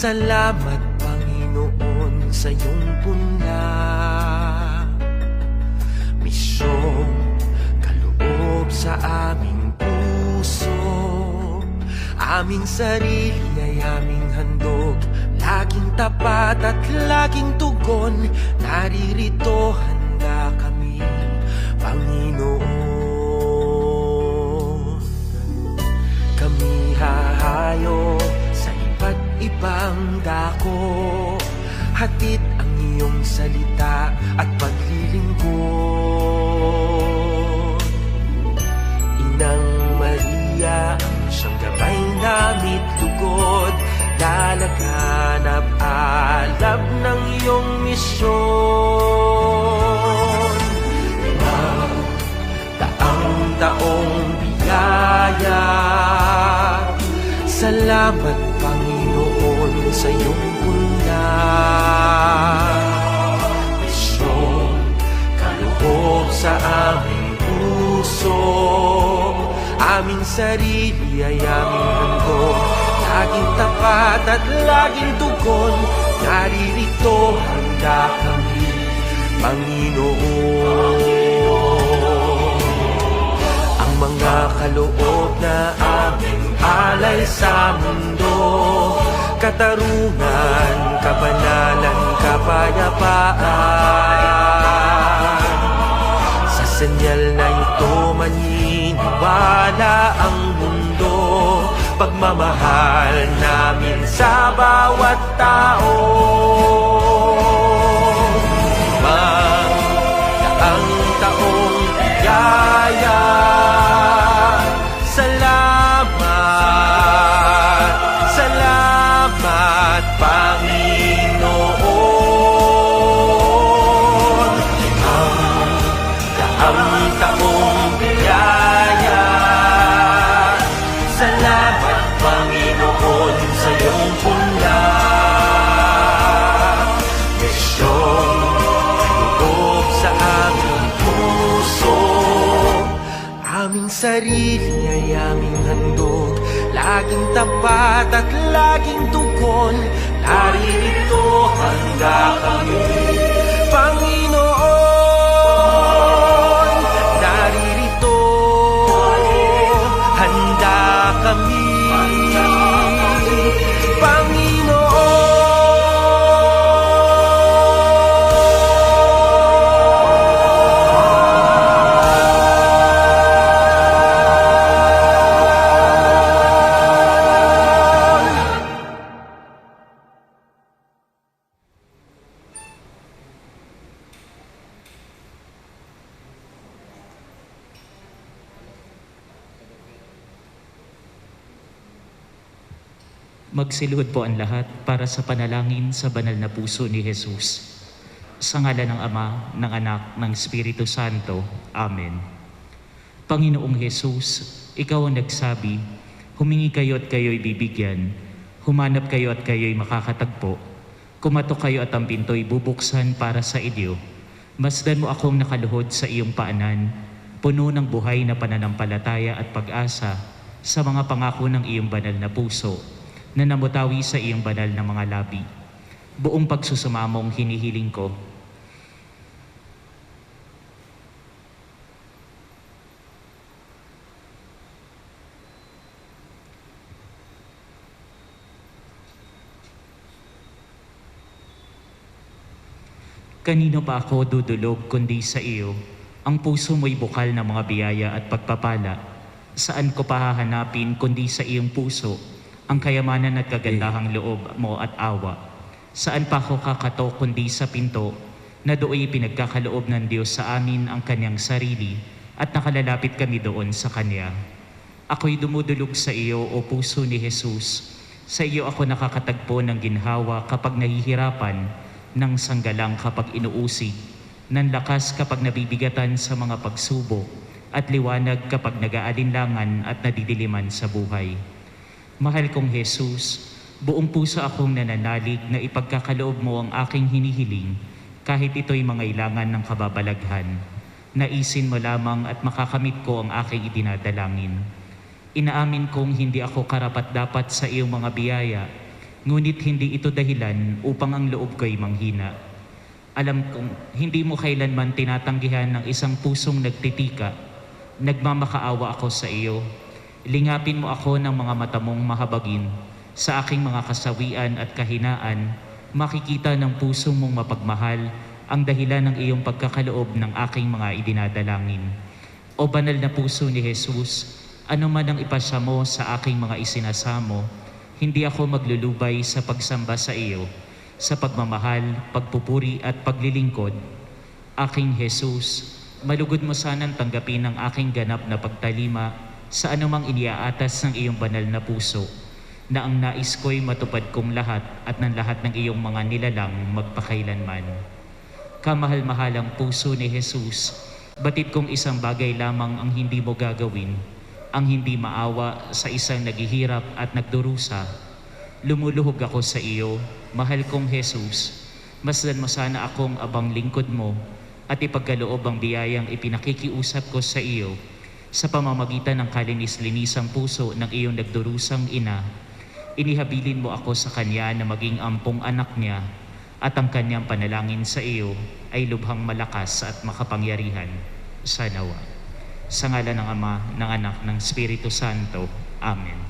Salamat Panginoon sa iyong punla, misyong kaloob sa aming puso. Aming sarili ay aming handog, laging tapat at laging tugon. Naririto handa kami, Panginoon. Kami hahayo sa iba't ibang dako, hatid ang iyong salita at paglilingkod. Inang Maria, ang siyang gabay namit lugod, lalaganap alab ng iyong misyon. Daang-daong biyaya, salamat Panginoon sa iyong punla, misyong kaloob sa aming puso. Aming sarili ay aming handog, laging tapat at laging tugon. Naririto handa kami, Panginoon. Ang mga kaloob na aming alay sa mundo, katarungan, kabanalan, kapayapaan. Sa senyal na ito maniniwala ang mundo, pagmamahal namin sa bawat tao. Ang taong biyaya, salamat, salamat Panginoon. Ang taong biyaya, salamat Panginoon sa iyong punla, misyong kaloob sa aming puso. Aming sarili ay aming handog, laging tapat at laging tugon. Naririto handa kami, Panginoon. Naririto handa kami, Panginoon. Magsiluhod po ang lahat para sa panalangin sa banal na puso ni Jesus. Sa ngalan ng Ama, ng Anak, ng Espiritu Santo. Amen. Panginoong Jesus, Ikaw ang nagsabi, humingi kayo at kayo'y bibigyan, humanap kayo at kayo'y makakatagpo, kumatok kayo at ang pinto'y bubuksan para sa inyo. Masdan mo akong nakaluhod sa iyong paanan, puno ng buhay na pananampalataya at pag-asa sa mga pangako ng iyong banal na puso, na namutawi sa iyong banal na mga labi. Buong pagsusumamong hinihiling ko, kanino pa ako dudulog kundi sa iyo? Ang puso mo'y bukal ng mga biyaya at pagpapala. Saan ko pa hahanapin kundi sa iyong puso ang kayamanan at kagandahang loob mo at awa? Saan pa ako kakatok kundi sa pinto na dooy pinagkakaloob ng Diyos sa amin ang kanyang sarili at nakalalapit kami doon sa Kanya? Ako'y dumudulog sa iyo, o puso ni Jesus. Sa iyo ako nakakatagpo ng ginhawa kapag nahihirapan, ng sanggalang kapag inuusig, ng lakas kapag nabibigatan sa mga pagsubok, at liwanag kapag nag-aalinlangan at nadidiliman sa buhay. Mahal kong Jesus, buong puso akong nananalig na ipagkakaloob mo ang aking hinihiling kahit ito'y mangailangan ng kababalaghan. Naisin mo lamang at makakamit ko ang aking idinadalangin. Inaamin kong hindi ako karapat-dapat sa iyong mga biyaya, ngunit hindi ito dahilan upang ang loob ko'y manghina. Alam kong hindi mo kailanman tinatanggihan ng isang pusong nagtitika. Nagmamakaawa ako sa iyo. Lingapin mo ako ng mga mata mong mahabagin. Sa aking mga kasawian at kahinaan, makikita ng puso mong mapagmahal ang dahilan ng iyong pagkakaloob ng aking mga idinadalangin. O banal na puso ni Jesus, ano man ang ipasya mo sa aking mga isinasamo, hindi ako maglulubay sa pagsamba sa iyo, sa pagmamahal, pagpupuri at paglilingkod. Aking Jesus, malugod mo sanang tanggapin ang aking ganap na pagtalima sa anumang iniaatas ng iyong banal na puso, na ang nais ko'y matupad kong lahat at ng lahat ng iyong mga nilalang magpakailanman. Kamahal-mahalang puso ni Jesus, batid kong isang bagay lamang ang hindi mo gagawin, ang hindi maawa sa isang naghihirap at nagdurusa. Lumuluhog ako sa iyo, mahal kong Jesus. Masdan mo sana akong abang lingkod mo at ipagkaloob ang biyayang ipinakikiusap ko sa iyo sa pamamagitan ng kalinis-linisang puso ng iyong nagdurusang ina. Inihabilin mo ako sa kanya na maging ampong anak niya at ang kanyang panalangin sa iyo ay lubhang malakas at makapangyarihan sa nawa. Sa ngalan ng Ama, ng Anak, ng Espiritu Santo. Amen.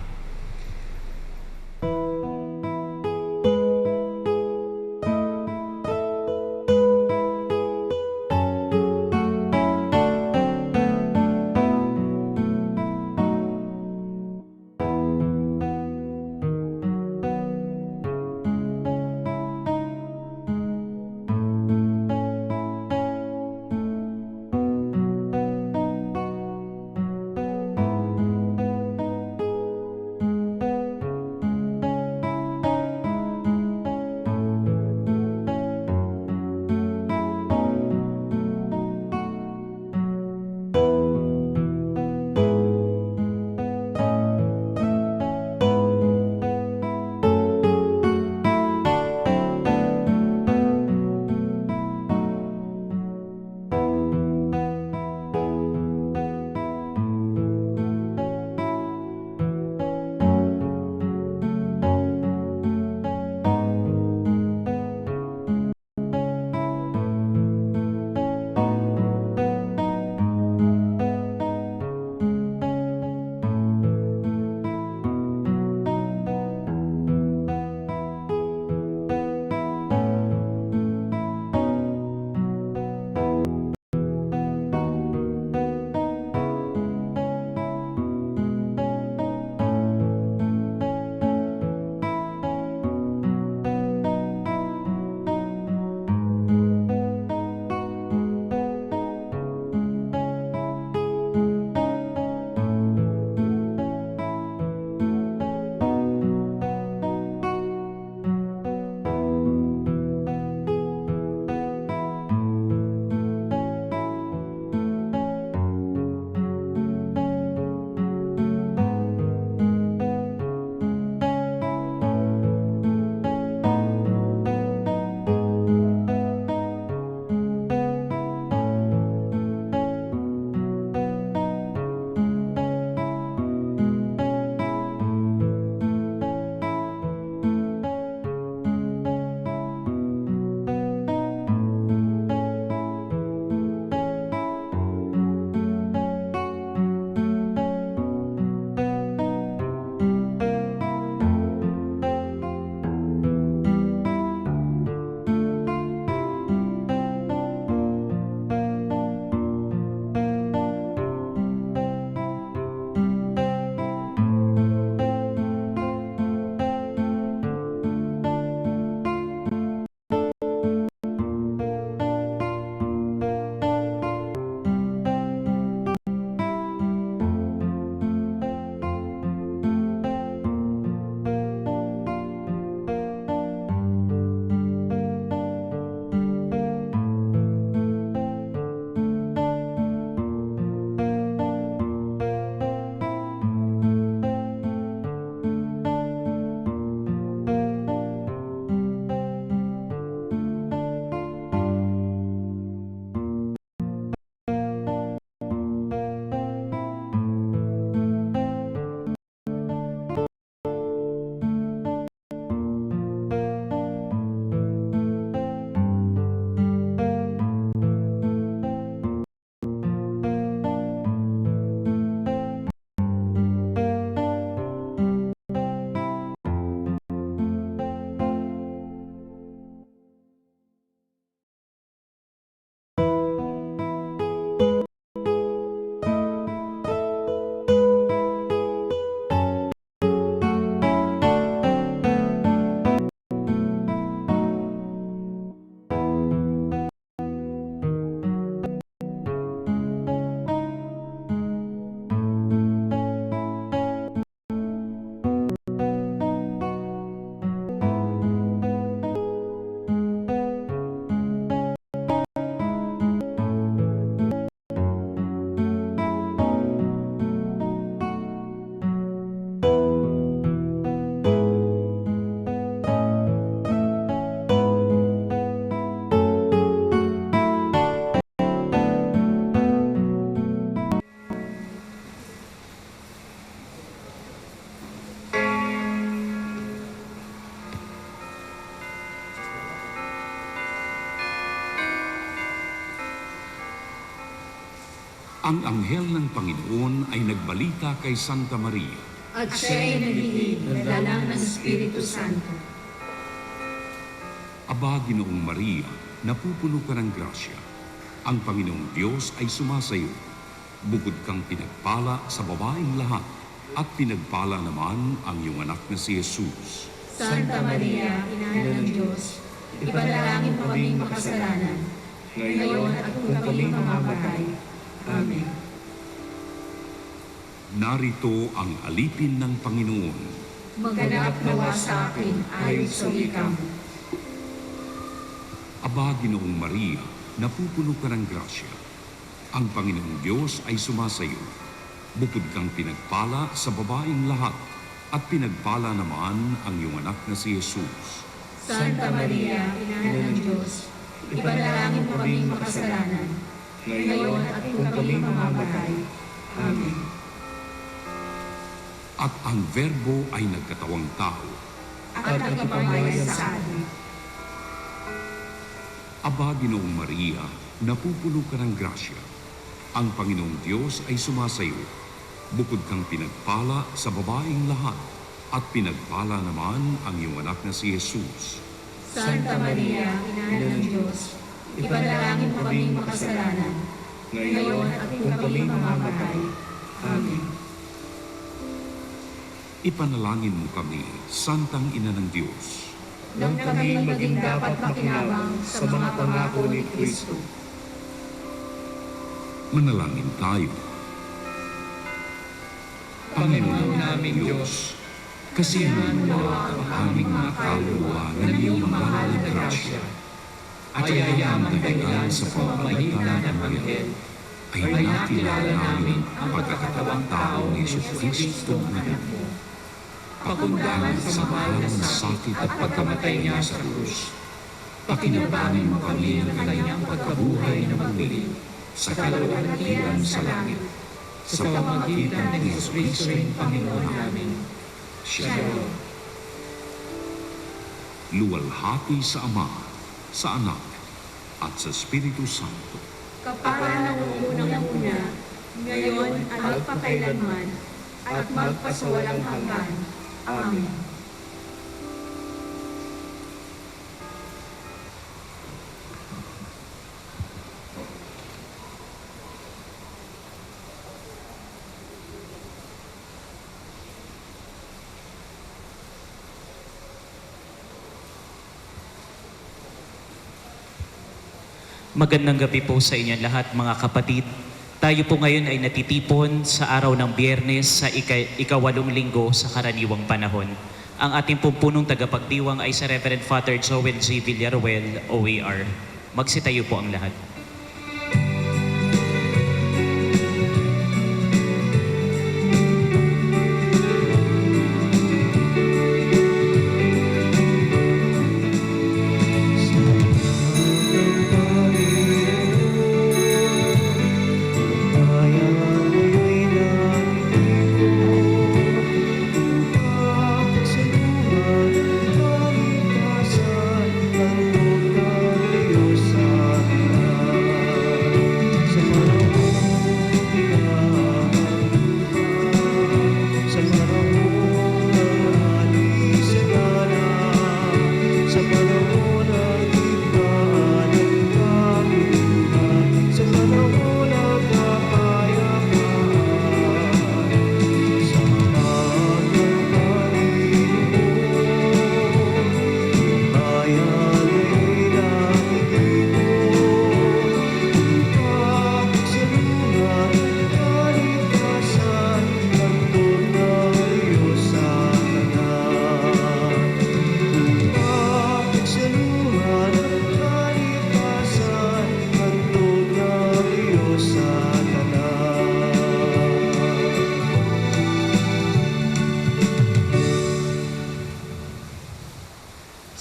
Ang anghel ng Panginoon ay nagbalita kay Santa Maria. At siya ay naglilid ng dala ng Espiritu Santo. Aba, Ginoong Maria, napupuno ka ng grasya. Ang Panginoong Diyos ay sumasayo. Bukod kang pinagpala sa babaeng lahat, at pinagpala naman ang iyong anak na si Jesus. Santa Maria, Ina ng Diyos, ipanalangin mo kaming makasalanan, ngayon at kung kami mamamatay. Amen. Narito ang alipin ng Panginoon. Maganap nawa sa akin ayon sa wika mo. Aba, Ginoong Maria, napupuno ka ng grasya. Ang Panginoong Diyos ay sumasayo. Bukod kang pinagpala sa babaeng lahat, at pinagpala naman ang iyong anak na si Jesus. Santa Maria, Ina ng Diyos, ipanalangin mo kaming makasalanan, ngayon at kung kami mamamatay. Amen. At ang Verbo ay nagkatawang tao. At nagpamahayag sa atin. Aba, Ginoong Maria, napupuno ka ng grasya. Ang Panginoong Diyos ay sumasayo. Bukod kang pinagpala sa babaeng lahat, at pinagpala naman ang iyong anak na si Jesus. Santa Maria, Ina ng Diyos, ipanalangin mo kaming makasalanan, ngayon at kung kami mamamatay. Amen. Ipanalangin mo kami, Santang Ina ng Diyos. Nang kami maging dapat makinabang sa mga pangako ni Kristo. Manalangin tayo. Panginoon naming Diyos, kasiyahan mo ang aming mga kaluluwa ng iyong mahal na grasya, at hayaan ang dahilan sa pamamagitan ng Anghel ay nakilala namin ang pagkakatawang tao ni Jesucristo na anak mo. Pakundangan sa mahal na sakit at pagkamatay niya sa krus, pakinabangan mo kami ng kanyang pagkabuhay na magmuli sa kalawalatian sa langit, sa pamamagitan ng Jesucristo rin Panginoon namin. Siya luwalhati sa Ama, sa Anak, at sa Espiritu Santo. Kapara ng unang-una, ngayon at magpakailanman, at magpasawalang hanggan. Amen. Magandang gabi po sa inyong lahat mga kapatid. Tayo po ngayon ay natitipon sa araw ng Biyernes sa ikawalong linggo sa karaniwang panahon. Ang ating punong tagapagdiwang ay sa Reverend Father Joel G. Villaruel, OAR. Magsitayo po ang lahat.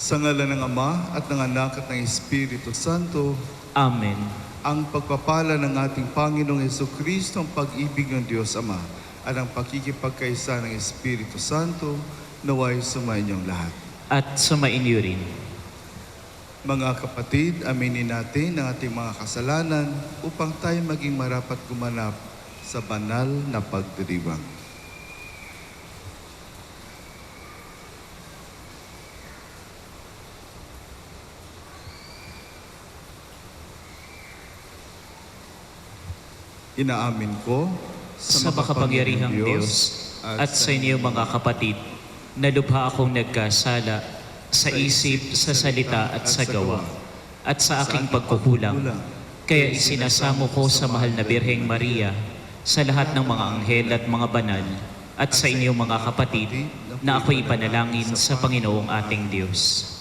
Sa ngalan ng Ama at ng Anak at ng Espiritu Santo, Amen. ang pagpapala ng ating Panginoong Jesucristo, ang pag-ibig ng Diyos Ama, at ang pakikipagkaisa ng Espiritu Santo, naway sumainyong lahat. At sumainyo rin. Mga kapatid, aminin natin ang ating mga kasalanan upang tayo maging marapat gumanap sa banal na pagdiriwang. Inaamin ko Sa makapangyarihang Diyos at sa inyo mga kapatid, na lubha akong nagkasala sa isip, sa salita at sa gawa, at sa aking pagkukulang. Kaya isinasamo ko sa mahal na Birheng Maria, sa lahat ng mga anghel at mga banal, at sa inyo mga kapatid, na ako'y ipanalangin sa Panginoong ating Diyos.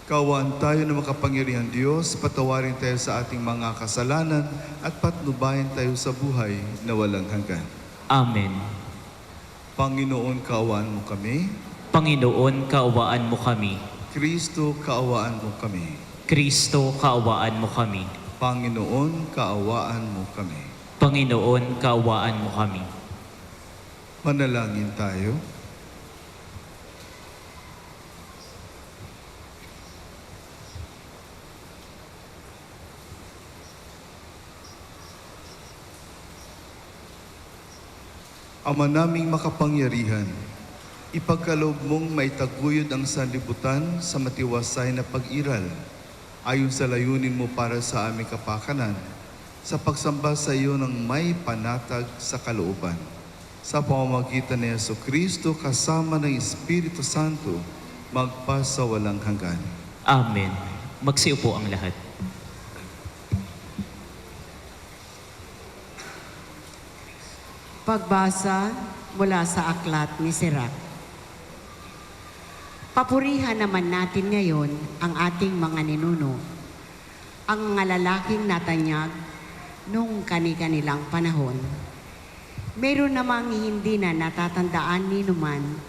Kaawaan tayo ng makapangyarihang Diyos, patawarin tayo sa ating mga kasalanan at patnubayan tayo sa buhay na walang hanggan. Amen. Panginoon, kaawaan mo kami. Panginoon, kaawaan mo kami. Kristo, kaawaan mo kami. Kristo, kaawaan mo kami. Panginoon, kaawaan mo kami. Panginoon, kaawaan mo kami. Manalangin tayo. Ama naming makapangyarihan, ipagkaloob mong maitaguyod ang sanlibutan sa matiwasay na pag-iral, ayon sa layunin mo para sa aming kapakanan, sa pagsamba sa iyo ng may panatag sa kalooban. Sa pamamagitan ni Jesucristo kasama ng Espiritu Santo, magpa sa walang hanggan. Amen. Magsiupo ang lahat. Pagbasa mula sa aklat ni Sirach. Papurihan naman natin ngayon ang ating mga ninuno, ang mga lalaking natanyag nung kani-kanilang panahon. Meron namang hindi na natatandaan ni numan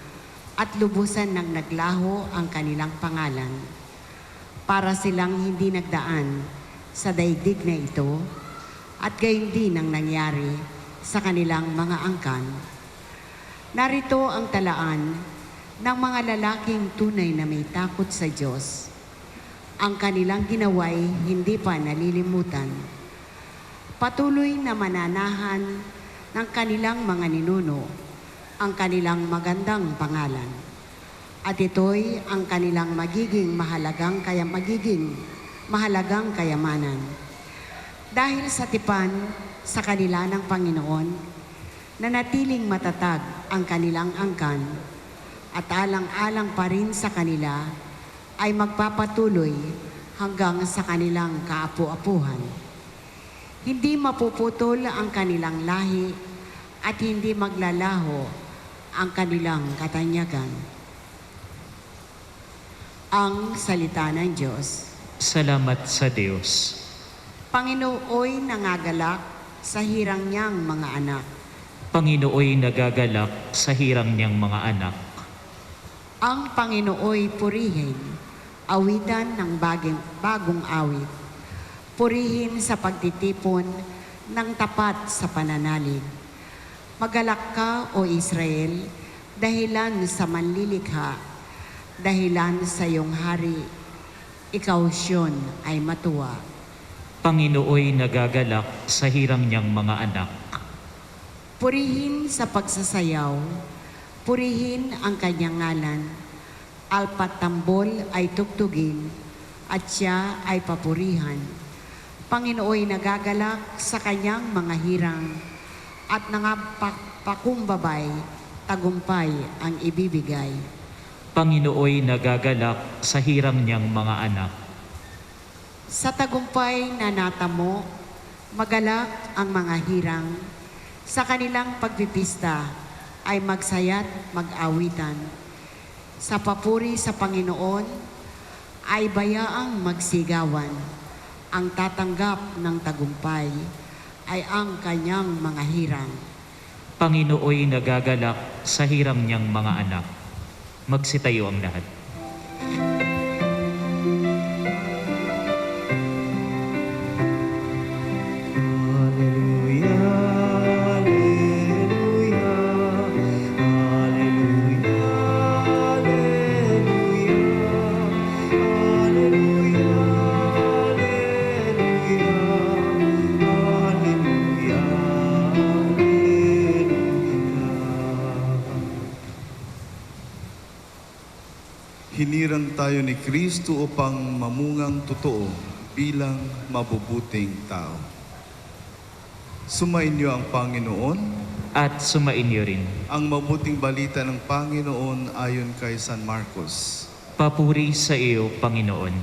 at lubusan ng naglaho ang kanilang pangalan. Para silang hindi nagdaan sa daigdig na ito at gayon din ang nangyari sa kanilang mga angkan. Narito ang talaan ng mga lalaking tunay na may takot sa Diyos. Ang kanilang ginawa'y hindi pa nalilimutan. Patuloy na mananahan ng kanilang mga ninuno ang kanilang magandang pangalan. At ito'y ang kanilang magiging mahalagang kayamanan. Dahil sa tipan sa kanila ng Panginoon, nanatiling matatag ang kanilang angkan at alang-alang pa rin sa kanila ay magpapatuloy hanggang sa kanilang kaapu-apuhan. Hindi mapuputol ang kanilang lahi at hindi maglalaho ang kanilang katanyagan. Ang salita ng Diyos. Salamat sa Diyos. Panginooy nangagalak sa hirang niyang mga anak. Panginooy nagagalak sa hirang niyang mga anak. Ang Panginooy purihin, awitan ng bagong awit. Purihin sa pagtitipon ng tapat sa pananalig. Magalak ka, O Israel, dahilan sa manlilikha, dahilan sa iyong hari, ikaw Siyon ay matuwa. Panginooy nagagalak sa hirang niyang mga anak. Purihin sa pagsasayaw, purihin ang kanyang ngalan. Alpat tambol ay tugtugin, at siya ay papurihan. Panginooy nagagalak sa kanyang mga hirang, at nangapakumbabay, tagumpay ang ibibigay. Panginooy nagagalak sa hirang niyang mga anak. Sa tagumpay na natamo, magalak ang mga hirang. Sa kanilang pagpipista ay magsaya't mag-awitan. Sa papuri sa Panginoon ay bayaang magsigawan. Ang tatanggap ng tagumpay ay ang kanyang mga hirang. Panginooy nagagalak sa hirang niyang mga anak. Magsitayo ang lahat. Hallelujah, hallelujah, hallelujah. tayo ni Kristo upang mamungang totoo bilang mabubuting tao. Sumainyo ang Panginoon. At sumainyo rin. Ang mabuting balita ng Panginoon ayon kay San Marcos. Papuri sa iyo, Panginoon.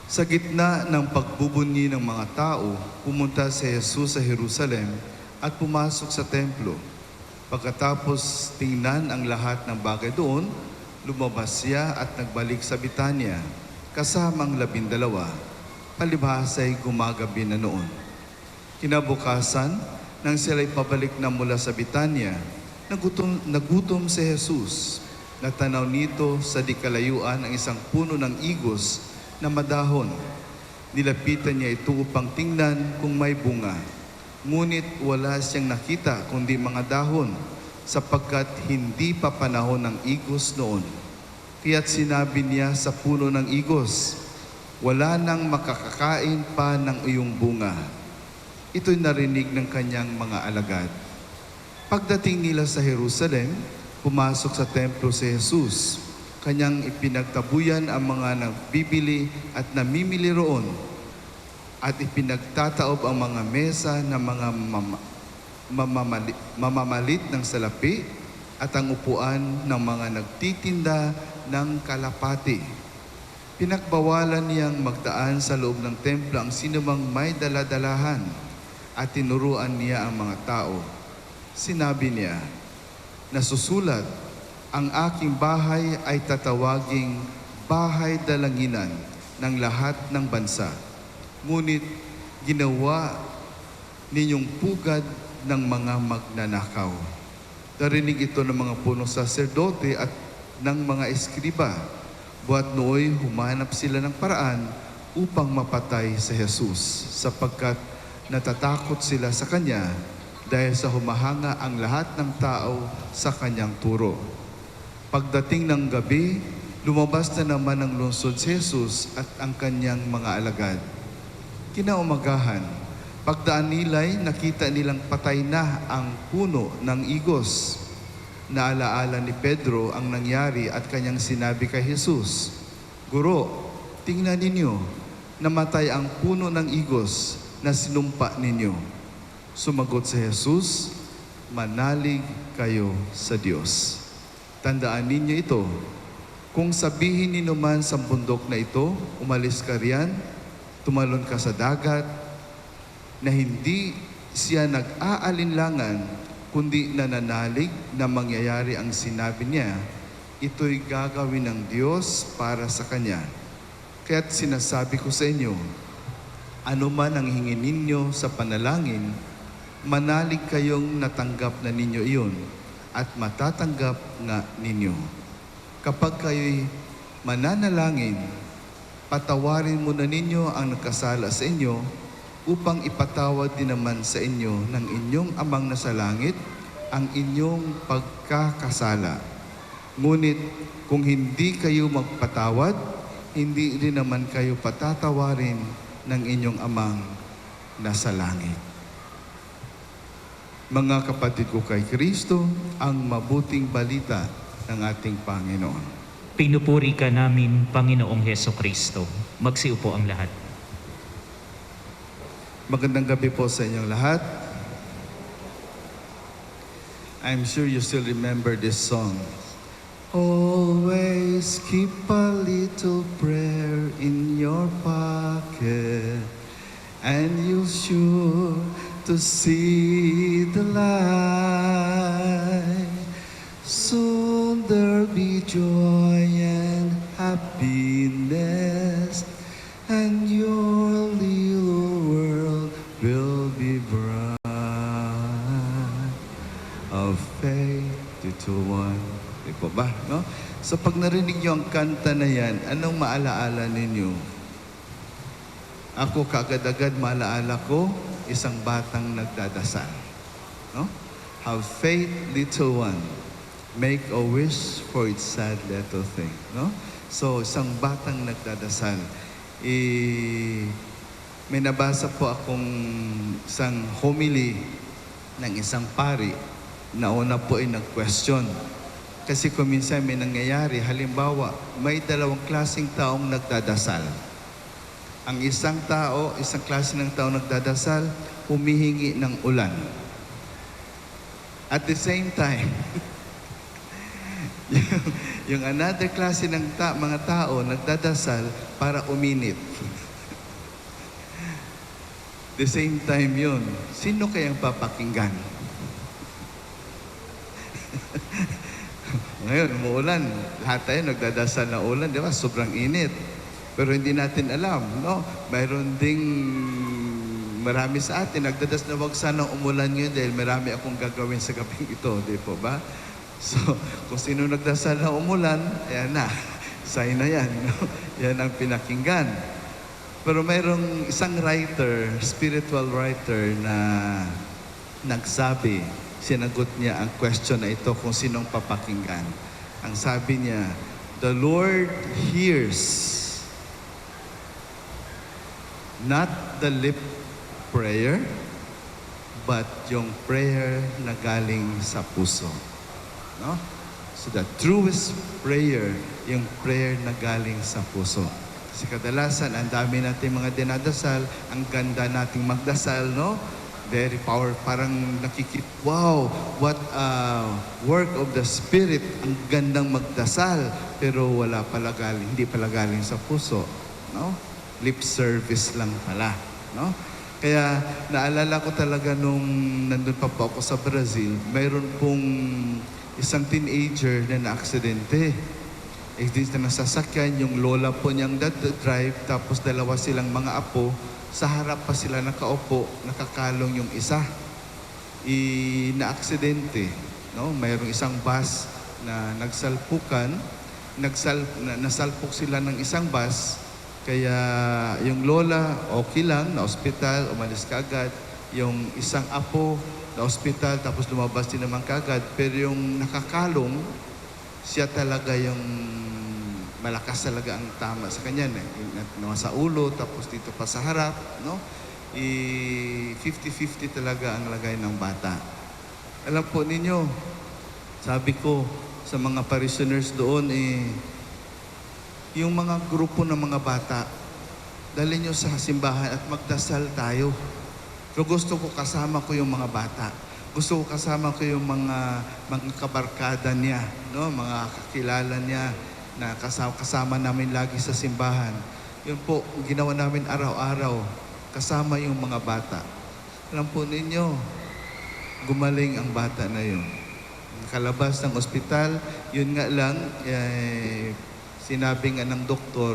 Sa gitna ng pagbubunyi ng mga tao, pumunta si Jesus sa Jerusalem at pumasok sa templo. Pagkatapos tingnan ang lahat ng bagay doon, lumabas siya at nagbalik sa Bitanya, kasamang 12. Palibhasa ay gumagabi na noon. Kinabukasan, nang sila'y pabalik na mula sa Bitanya, nagutom si Jesus. Natanaw nito sa di kalayuan ang isang puno ng igos na madahon. Nilapitan niya ito upang tingnan kung may bunga. Ngunit wala siyang nakita kundi mga dahon, sapagkat hindi pa panahon ng igos noon. Kaya't sinabi niya sa puno ng igos, wala nang makakakain pa ng iyong bunga. Ito'y narinig ng kanyang mga alagad. Pagdating nila sa Jerusalem, pumasok sa templo si Jesus. Kanyang ipinagtabuyan ang mga nagbibili at namimili roon, at ipinagtataob ang mga mesa ng mga mamamalit ng salapi at ang upuan ng mga nagtitinda ng kalapati. Pinagbawalan niyang magdaan sa loob ng templo ang sinumang may daladalahan at tinuruan niya ang mga tao. Sinabi niya, nasusulat, ang aking bahay ay tatawaging bahay dalanginan ng lahat ng bansa. Ngunit ginawa ninyong pugad ng mga magnanakaw. Narinig ito ng mga punong saserdote at ng mga eskriba. Buhat nooy humanap sila ng paraan upang mapatay si Jesus, sapagkat natatakot sila sa kanya dahil sa humahanga ang lahat ng tao sa kanyang turo. Pagdating ng gabi, lumabas na naman ang lungsod si Jesus at ang kanyang mga alagad. Kinaumagahan, pagdaan nila'y nakita nilang patay na ang puno ng igos. Naalaala ni Pedro ang nangyari at kanyang sinabi kay Jesus, Guro, tingnan ninyo, namatay ang puno ng igos na sinumpa ninyo. Sumagot si Jesus, manalig kayo sa Diyos. Tandaan ninyo ito, kung sabihin ninyo man sa bundok na ito, umalis ka riyan, tumalon ka sa dagat, na hindi siya nag-aalinlangan, kundi nananalig na mangyayari ang sinabi niya, ito'y gagawin ng Diyos para sa Kanya. Kaya't sinasabi ko sa inyo, ano man ang hingin ninyo sa panalangin, manalig kayong natanggap na ninyo iyon at matatanggap nga ninyo. Kapag kayo'y mananalangin, patawarin muna ninyo ang nagkasala sa inyo upang ipatawad din naman sa inyo ng inyong amang nasa langit ang inyong pagkakasala. Ngunit kung hindi kayo magpatawad, hindi rin naman kayo patatawarin ng inyong amang nasa langit. Mga kapatid ko kay Kristo, ang mabuting balita ng ating Panginoon. Pinupuri ka namin, Panginoong Heso Kristo. Magsiupo ang lahat. Magandang gabi po sa inyong lahat. I'm sure you still remember this song. Always keep a little prayer in your pocket, and you'll sure to see the light. Soon there'll be joy and happiness, and your little world will be bright. Of faith, little one. Di po ba? No? So pag narinig niyo ang kanta na yan, anong maalaala ninyo? Ako kaagad-agad maalaala ko, isang batang nagdadasal. No? Have faith, little one. Make a wish for its sad little thing. No? So, isang batang nagdadasal. May nabasa po akong isang homily ng isang pari nauna po ay nag-question. Kasi kung minsan may nangyayari, halimbawa, may dalawang klaseng taong nagdadasal. Ang isang klase ng tao nagdadasal, humihingi ng ulan. At the same time, yung another klase ng mga tao nagdadasal para uminit. The same time yun, sino kayang papakinggan? Ngayon, umuulan. Lahat tayo nagdadasal na ulan, di ba? Sobrang init. Pero hindi natin alam, no? Mayroon ding marami sa atin nagdadas na wag sanang umulan ngayon dahil marami akong gagawin sa gabing ito, di po ba? So, kung sino nagdasal na umulan, ayan na. Sign na yan, no? Yan ang pinakinggan. Pero mayroong isang writer, spiritual writer na nagsabi, sinagot niya ang question na ito kung sinong papakinggan. Ang sabi niya, the Lord hears not the lip prayer, but yung prayer na galing sa puso. No? So the truest prayer, yung prayer na galing sa puso. Kasi kadalasan, ang dami natin mga dinadasal, ang ganda nating magdasal, no? Very powerful, parang wow, what a work of the Spirit, ang gandang magdasal, pero hindi pala galing sa puso, no? Lip service lang pala, no? Kaya naalala ko talaga nung nandun pa po ako sa Brazil, mayroon pong isang teenager na na-aksidente. Exist na nasasakyan, yung lola po niyang drive, tapos dalawa silang mga apo, sa harap pa sila nakaupo, nakakalong yung isa. Na-aksidente, no? Mayroong isang bus na nagsalpukan, nasalpok sila ng isang bus, kaya yung lola, okay lang, na ospital, umalis kaagad. Yung isang apo, na ospital, tapos lumabas din naman kaagad. Pero yung nakakalong, siya talaga yung malakas talaga ang tama sa kanya. Sa ulo, tapos dito pa sa harap, no? 50-50 talaga ang lagay ng bata. Alam po ninyo, sabi ko sa mga parishioners doon, yung mga grupo ng mga bata, dalhin nyo sa simbahan at magdasal tayo. Pero gusto ko kasama ko yung mga bata. Gusto ko kasama ko yung mga kabarkada niya, no? Mga kakilala niya na kasama namin lagi sa simbahan. Yun po, ginawa namin araw-araw, kasama yung mga bata. Alam po ninyo, gumaling ang bata na yun. Nakalabas ng ospital, yun nga lang, sinabi nga ng doktor,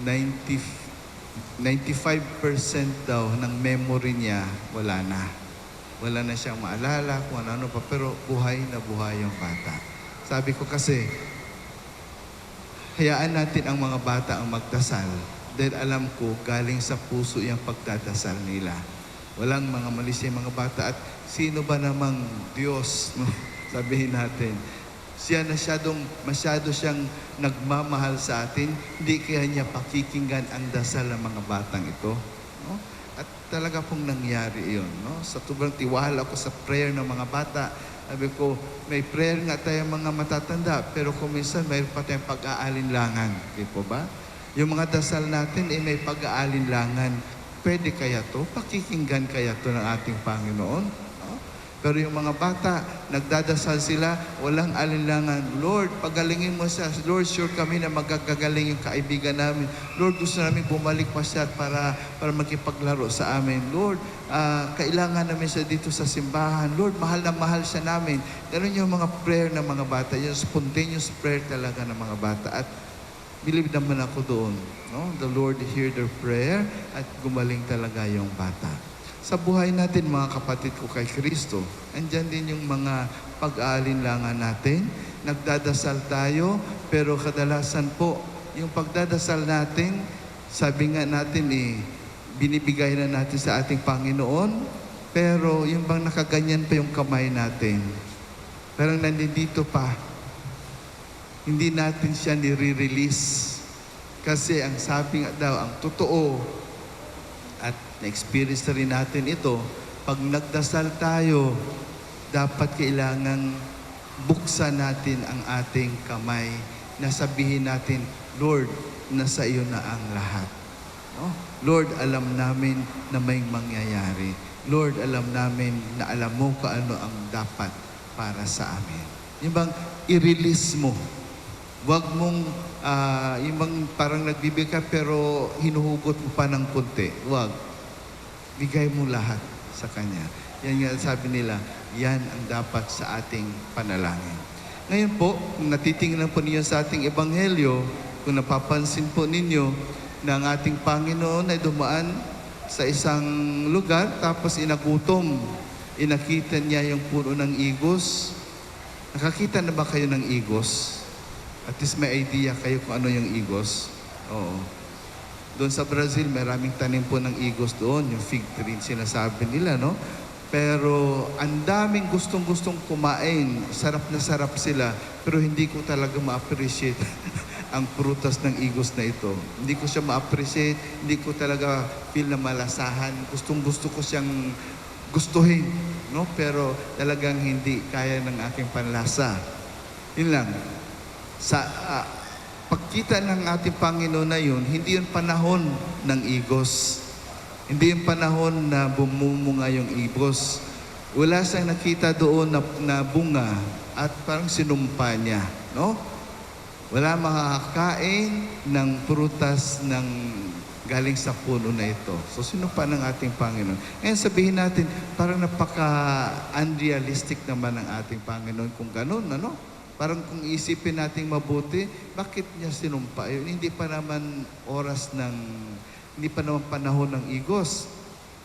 95% daw ng memory niya, wala na. Wala na siyang maalala kung ano pa, pero buhay na buhay yung bata. Sabi ko kasi, hayaan natin ang mga bata ang magdasal dahil alam ko galing sa puso yung pagdadasal nila. Walang mga mali sa mga bata at sino ba namang Diyos, no? Sabihin natin, masyado siyang nagmamahal sa atin, hindi kaya niya pakikinggan ang dasal ng mga batang ito. No? At talaga pong nangyari iyon. No? Sa sobrang tiwala ko sa prayer ng mga bata, sabi ko, may prayer nga tayo mga matatanda, pero kung minsan mayroon pa tayong pag-aalinlangan. Di po ba? Yung mga dasal natin may pag-aalinlangan. Pwede kaya to? Pakikinggan kaya to ng ating Panginoon? No? Pero yung mga bata, nagdadasal sila, walang alinlangan. Lord, pagalingin mo siya. Lord, sure kami na magagagaling yung kaibigan namin. Lord, gusto namin bumalik pa siya para makipaglaro sa amin. Lord, kailangan namin siya dito sa simbahan. Lord, mahal na mahal siya namin. Ganun yung mga prayer ng mga bata. Yung spontaneous prayer talaga ng mga bata. At believe naman ako doon. No? The Lord hear their prayer at gumaling talaga yung bata. Sa buhay natin, mga kapatid ko kay Kristo, andyan din yung mga pag-aalinlangan natin. Nagdadasal tayo, pero kadalasan po, yung pagdadasal natin, sabi nga natin binibigay na natin sa ating Panginoon, pero yung bang nakaganyan pa yung kamay natin, parang nandito pa, hindi natin siya nire-release. Kasi ang sabi nga daw, ang totoo, at na-experience na rin natin ito, pag nagdasal tayo, dapat kailangang buksan natin ang ating kamay na sabihin natin, Lord, nasa iyo na ang lahat. No? Lord, alam namin na may mangyayari. Lord, alam namin na alam mo kung ano ang dapat para sa amin. Yung bang i-release mo. Huwag mong, yung bang parang nagbibigay ka pero hinuhugot mo pa ng konti. Huwag. Bigay mo lahat sa Kanya. Yan nga sabi nila, yan ang dapat sa ating panalangin. Ngayon po, kung natitingnan po ninyo sa ating ebanghelyo, kung napapansin po ninyo na ang ating Panginoon ay dumaan sa isang lugar, tapos inagutom. Inakita niya yung puno ng igos. Nakakita na ba kayo ng igos? At least may idea kayo kung ano yung igos. Oo. Doon sa Brazil, maraming tanim po ng igos doon. Yung fig tree, sinasabi nila, no? Pero ang daming gustong-gustong kumain. Sarap na sarap sila. Pero hindi ko talaga ma-appreciate ang prutas ng igos na ito. Hindi ko siya ma-appreciate. Hindi ko talaga feel na malasahan. Gustong-gusto ko siyang gustuhin. No? Pero talagang hindi kaya ng aking panlasa. Yun lang. Sa pagkita ng ating Panginoon na yun, hindi yun panahon ng igos. Hindi yung panahon na bumumunga yung igos. Wala siyang nakita doon na bunga at parang sinumpa niya. No? Wala makakakain ng prutas ng galing sa puno na ito. So, sinumpa ng ating Panginoon. Ngayon sabihin natin, parang napaka-unrealistic naman ang ating Panginoon kung ganun, ano? Parang kung isipin natin mabuti, bakit niya sinumpa? Hindi pa naman hindi pa naman panahon ng igos.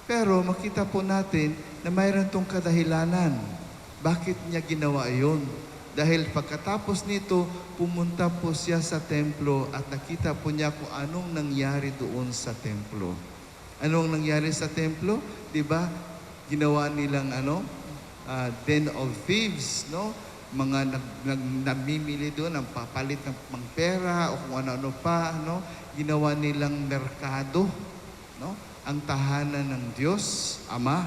Pero makita po natin na mayroon tong kadahilanan. Bakit niya ginawa yun? Dahil pagkatapos nito, pumunta po siya sa templo at nakita po niya kung anong nangyari doon sa templo. Anong nangyari sa templo? Diba? Ginawa nilang den of thieves, no? Mga namimili doon ng papalit ng pera o kung ano-ano pa, no? Ginawa nilang merkado, no? Ang tahanan ng Diyos, Ama.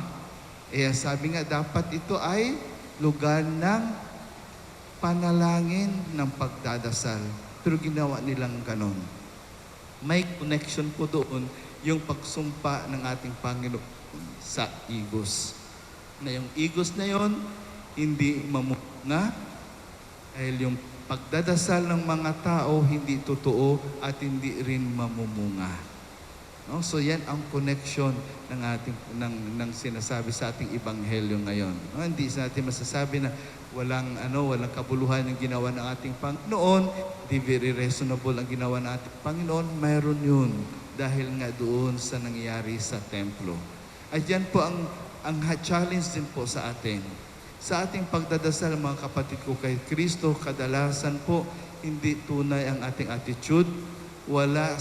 Sabi nga, dapat ito ay lugar ng panalangin ng pagdadasal. Pero ginawa nilang ganon. May connection po doon yung pagsumpa ng ating Panginoon sa igos. Na yung igos na yon hindi mamunga dahil yung pagdadasal ng mga tao hindi totoo at hindi rin mamumunga. No? So yan ang connection ng ating ng sinasabi sa ating ebanghelyo ngayon. No? Hindi natin masasabi na walang kabuluhan yung ginawa ng ating Panginoon, di very reasonable ang ginawa ng ating Panginoon, mayroon yun dahil nga doon sa nangyayari sa templo. At yan po ang challenge din po sa atin. Sa ating pagdadasal, mga kapatid ko kay Kristo, kadalasan po hindi tunay ang ating attitude. Wala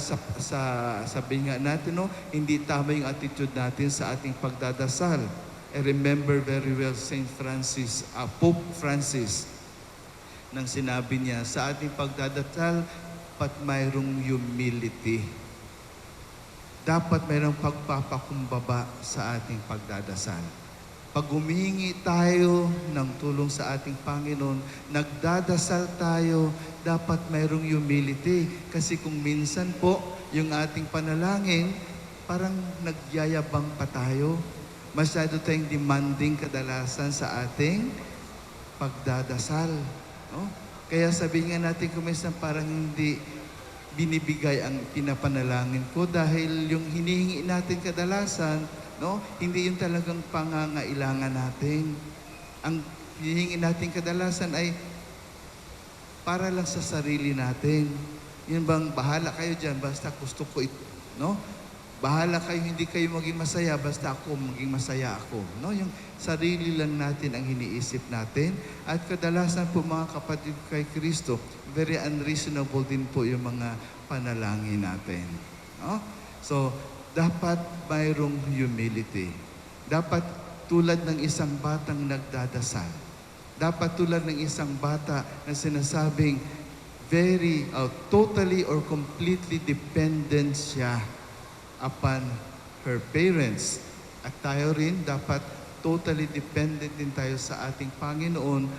sabi nga natin, no, hindi tama yung attitude natin sa ating pagdadasal. I remember very well Saint Francis, Pope Francis, nang sinabi niya, sa ating pagdadasal, dapat mayroong humility. Dapat mayroong pagpapakumbaba sa ating pagdadasal. Pag humihingi tayo ng tulong sa ating Panginoon, nagdadasal tayo, dapat mayroong humility. Kasi kung minsan po, yung ating panalangin, parang nagyayabang pa tayo. Masyado tayong demanding kadalasan sa ating pagdadasal. No? Kaya sabihin nga natin kung minsan parang hindi binibigay ang pinapanalangin ko dahil yung hinihingi natin kadalasan, no, hindi yung talagang pangangailangan natin. Ang hinihingi natin kadalasan ay para lang sa sarili natin. Yun bang, bahala kayo dyan, basta gusto ko ito. No? Bahala kayo, hindi kayo maging masaya, basta ako maging masaya ako. No? Yung sarili lang natin ang iniisip natin. At kadalasan po mga kapatid kay Kristo, very unreasonable din po yung mga panalangin natin. No? So, dapat mayroong humility. Dapat tulad ng isang batang nagdadasal. Dapat tulad ng isang bata na sinasabing totally or completely dependent siya upon her parents. At tayo rin dapat totally dependent din tayo sa ating Panginoon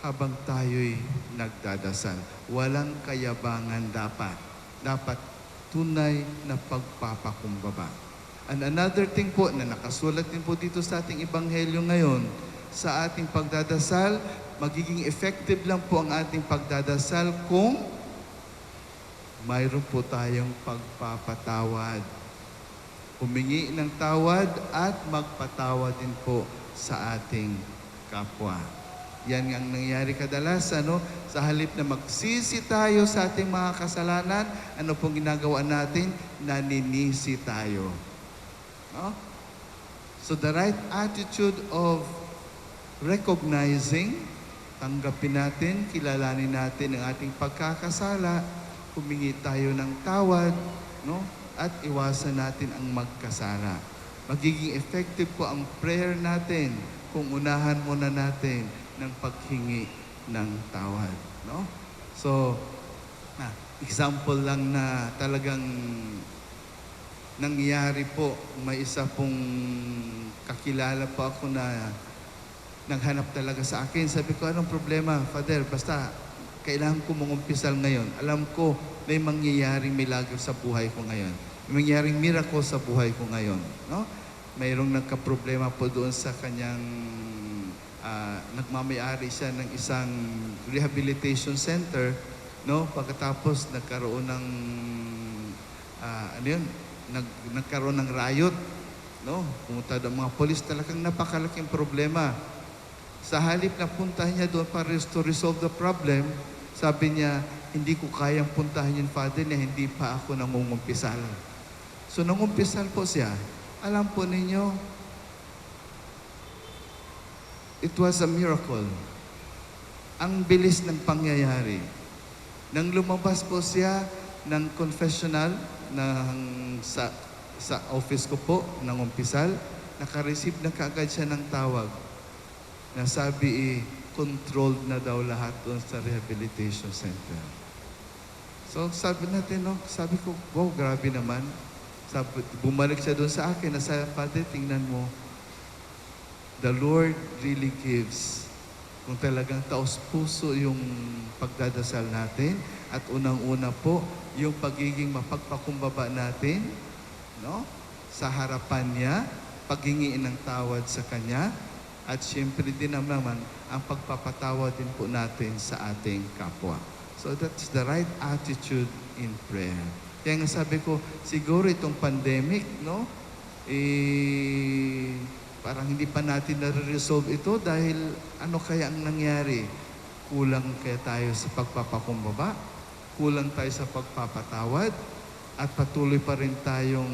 habang tayo'y nagdadasal. Walang kayabangan dapat. Dapat tunay na pagpapakumbaba. And another thing po na nakasulat din po dito sa ating Ebanghelyo ngayon, sa ating pagdadasal, magiging effective lang po ang ating pagdadasal kung mayroon po tayong pagpapatawad. Humingi ng tawad at magpatawad din po sa ating kapwa. Yan ang nangyayari kadalasan, no? Sa halip na magsisi tayo sa ating mga kasalanan, ano pong ginagawa natin? Naninisi tayo. No? So the right attitude of recognizing, tanggapin natin, kilalanin natin ang ating pagkakasala, humingi tayo ng tawad, no? At iwasan natin ang magkasala. Magiging effective po ang prayer natin kung unahan muna natin ng paghingi ng tawad, no? So, example lang na talagang nangyari po, may isa pong kakilala po ako na naghanap talaga sa akin. Sabi ko, anong problema, Father? Basta, kailangan ko mangumpisal ngayon. Alam ko, may mangyayaring milagro sa buhay ko ngayon. May mangyayaring miracle sa buhay ko ngayon. No? Mayroong nagka-problema po doon sa kanyang, nagmamayari siya ng isang rehabilitation center. No? Pagkatapos, nagkaroon ng, nagkaroon ng riot. No? Pumunta doon mga polis, talagang napakalaking problema. Sa halip na puntahan niya doon para to resolve the problem, sabi niya, hindi ko kayang puntahan yung Father na hindi pa ako nangungumpisal. So nangumpisal po siya. Alam po ninyo, it was a miracle. Ang bilis ng pangyayari. Nang lumabas po siya ng confessional sa office ko po, nangumpisal, nakareceive na kaagad siya ng tawag na sabi controlled na daw lahat doon sa rehabilitation center. So sabi natin, no, sabi ko, wow, grabe naman. Sabi, bumalik siya doon sa akin na sabi, Father, tingnan mo, the Lord really gives. Kung talagang taos-puso yung pagdadasal natin at unang-una po, yung pagiging mapagpakumbaba natin, no, sa harapan niya, paghingiin ng tawad sa Kanya, at siyempre din naman ang pagpapatawad din po natin sa ating kapwa. So that's the right attitude in prayer. Kaya nga sabi ko, siguro itong pandemic, no? Parang hindi pa natin na-resolve ito dahil ano kaya ang nangyari? Kulang kaya tayo sa pagpapakumbaba? Kulang tayo sa pagpapatawad? At patuloy pa rin tayong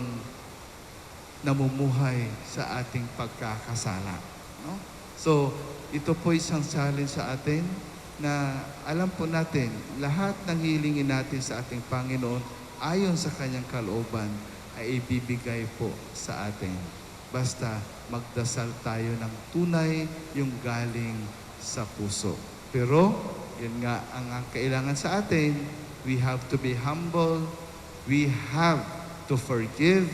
namumuhay sa ating pagkakasala. No? So, ito po isang challenge sa atin na alam po natin, lahat ng hilingin natin sa ating Panginoon ayon sa Kanyang kalooban ay ibibigay po sa atin. Basta magdasal tayo ng tunay yung galing sa puso. Pero, yun nga ang kailangan sa atin, we have to be humble, we have to forgive,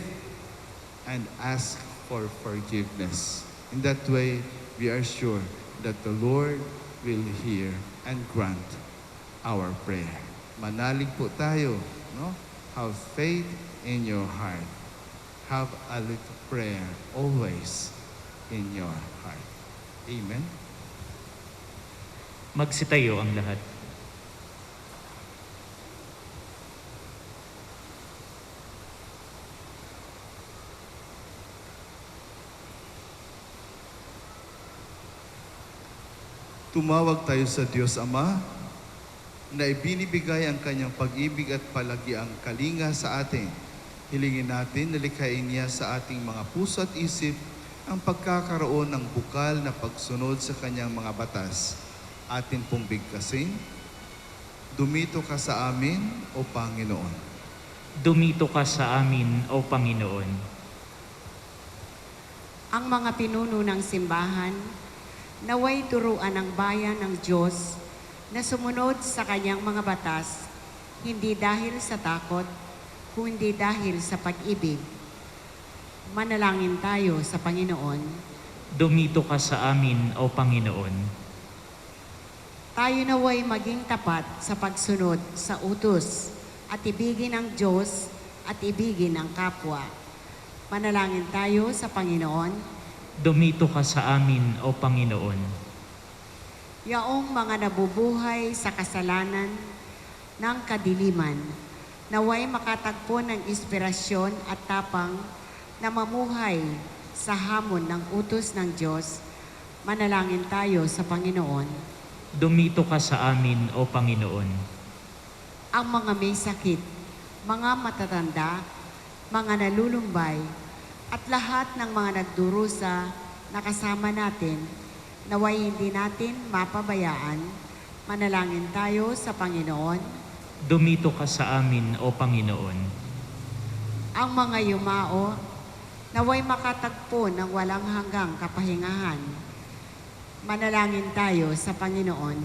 and ask for forgiveness. In that way, we are sure that the Lord will hear and grant our prayer. Manalig po tayo, no? Have faith in your heart. Have a little prayer always in your heart. Amen? Magsitayo ang lahat. Tumawag tayo sa Diyos Ama na ibinibigay ang Kanyang pag-ibig at palagiang kalinga sa atin. Hilingin natin na likhain niya sa ating mga puso at isip ang pagkakaroon ng bukal na pagsunod sa Kanyang mga batas. Atin pong bigkasin, dumito ka sa amin, O Panginoon. Dumito ka sa amin, O Panginoon. Ang mga pinuno ng simbahan, naway turuan ng bayan ng Diyos na sumunod sa Kanyang mga batas, hindi dahil sa takot, kundi dahil sa pag-ibig. Manalangin tayo sa Panginoon. Dumito ka sa amin, O Panginoon. Tayo naway maging tapat sa pagsunod sa utos at ibigin ang Diyos at ibigin ang kapwa. Manalangin tayo sa Panginoon. Dumito ka sa amin, O Panginoon. Yaong mga nabubuhay sa kasalanan ng kadiliman, naway makatagpo ng inspirasyon at tapang na mamuhay sa hamon ng utos ng Diyos. Manalangin tayo sa Panginoon. Dumito ka sa amin, O Panginoon. Ang mga may sakit, mga matatanda, mga nalulumbay, at lahat ng mga nagdurusa na kasama natin, naway hindi natin mapabayaan. Manalangin tayo sa Panginoon. Dumito ka sa amin, O Panginoon. Ang mga yumao, naway makatagpo ng walang hanggang kapahingahan. Manalangin tayo sa Panginoon.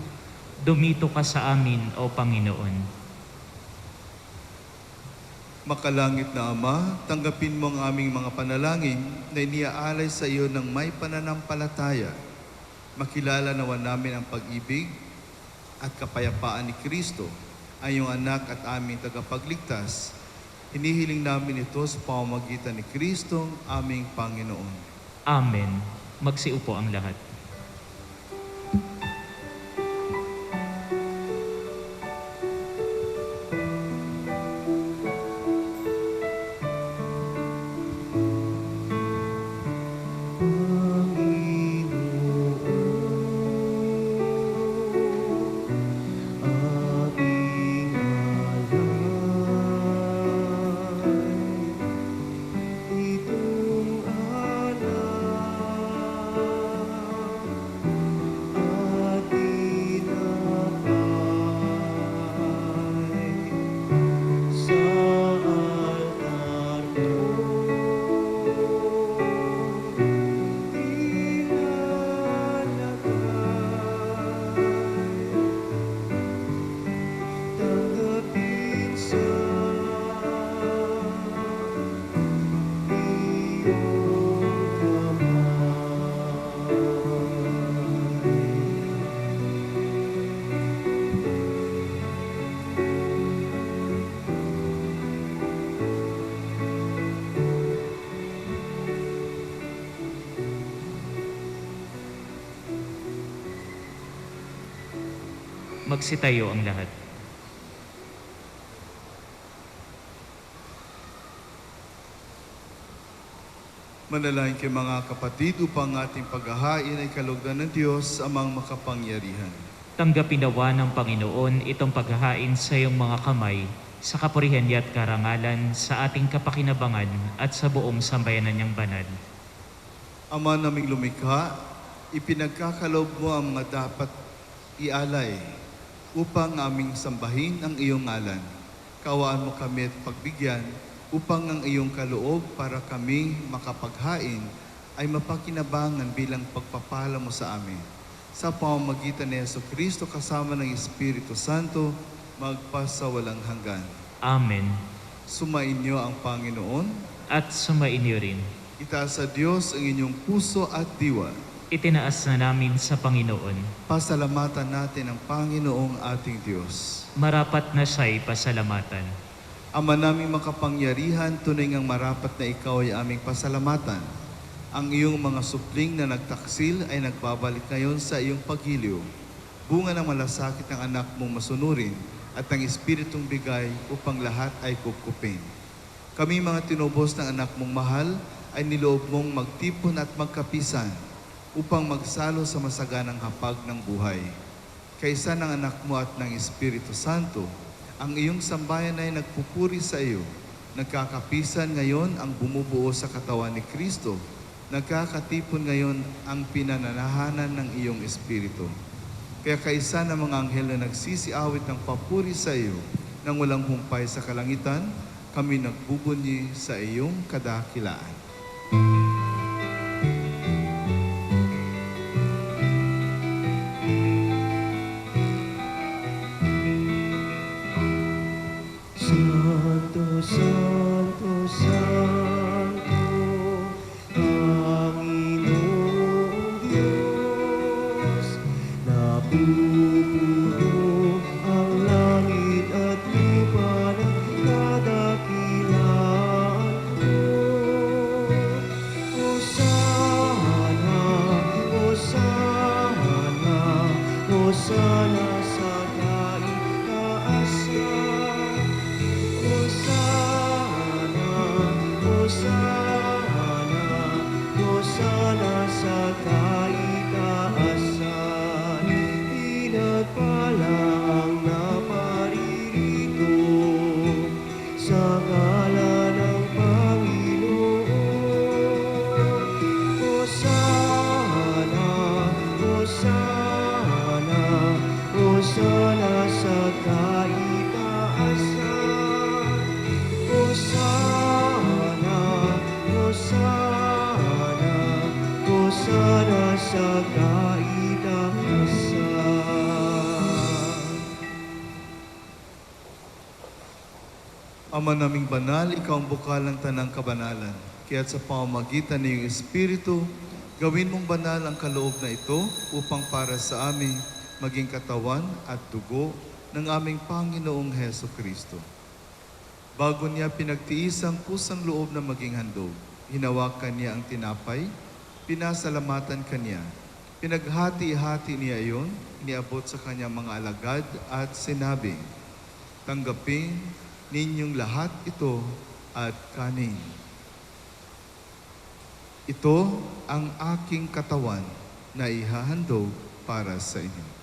Dumito ka sa amin, O Panginoon. Makalangit na Ama, tanggapin mo ang aming mga panalangin na iniaalay sa iyo ng may pananampalataya. Makilala nawa namin ang pag-ibig at kapayapaan ni Kristo, ay iyong anak at aming tagapagligtas. Hinihiling namin ito sa pamamagitan ni Kristo, aming Panginoon. Amen. Magsiupo ang lahat. Magsitayo ang lahat. Manalangin kayo mga kapatid upang ating paghahain ay kalugdan ng Diyos amang makapangyarihan. Tanggapin nawa ng Panginoon itong paghahain sa iyong mga kamay, sa kapurihan niya at karangalan, sa ating kapakinabangan at sa buong sambayanan niyang banal. Ama naming lumikha, ipinagkakaloob mo ang mga dapat ialay upang aming sambahin ang iyong ngalan. Kawaan mo kami at pagbigyan upang ang iyong kaloob para kami makapaghain ay mapakinabangan bilang pagpapala mo sa amin. Sa pamamagitan ni Jesucristo kasama ng Espiritu Santo, magpasa walang hanggan. Amen. Sumainyo ang Panginoon. At sumainyo rin. Itaas sa Diyos ang inyong puso at diwa. Itinaas na namin sa Panginoon. Pasalamatan natin ang Panginoong ating Diyos. Marapat na siya'y pasalamatan. Ama naming makapangyarihan, tunay ngang marapat na ikaw ay aming pasalamatan. Ang iyong mga supling na nagtaksil ay nagbabalik ngayon sa iyong paghiliw. Bunga ng malasakit ng anak mong masunurin at ng Espiritong bigay upang lahat ay kupkupin. Kami mga tinubos ng anak mong mahal ay niloob mong magtipon at magkapisan upang magsalo sa masaganang hapag ng buhay. Kaysa ng anak mo at ng Espiritu Santo, ang iyong sambayan ay nagpupuri sa iyo. Nagkakapisan ngayon ang bumubuo sa katawan ni Kristo. Nagkakatipon ngayon ang pinananahanan ng iyong Espiritu. Kaya kaisa ng mga anghel na nagsisiawit ng papuri sa iyo nang walang humpay sa kalangitan, kami nagbubunyi sa iyong kadakilaan. Santo, Santo, Santo, Panginoon Ama naming banal, ikaw ang bukal ng tanang kabanalan. Kaya't sa pamamagitan ng iyong Espiritu, gawin mong banal ang kaloob na ito upang para sa amin maging katawan at dugo ng aming Panginoong Heso Kristo. Bago niya pinagtiis ang kusang loob na maging handog, hinawakan niya ang tinapay, pinasalamatan kanya, pinaghati-hati niya iyon, iniabot sa kanyang mga alagad at sinabi, "Tanggapin ninyong lahat ito at kanin. Ito ang aking katawan na ihahandog para sa inyo."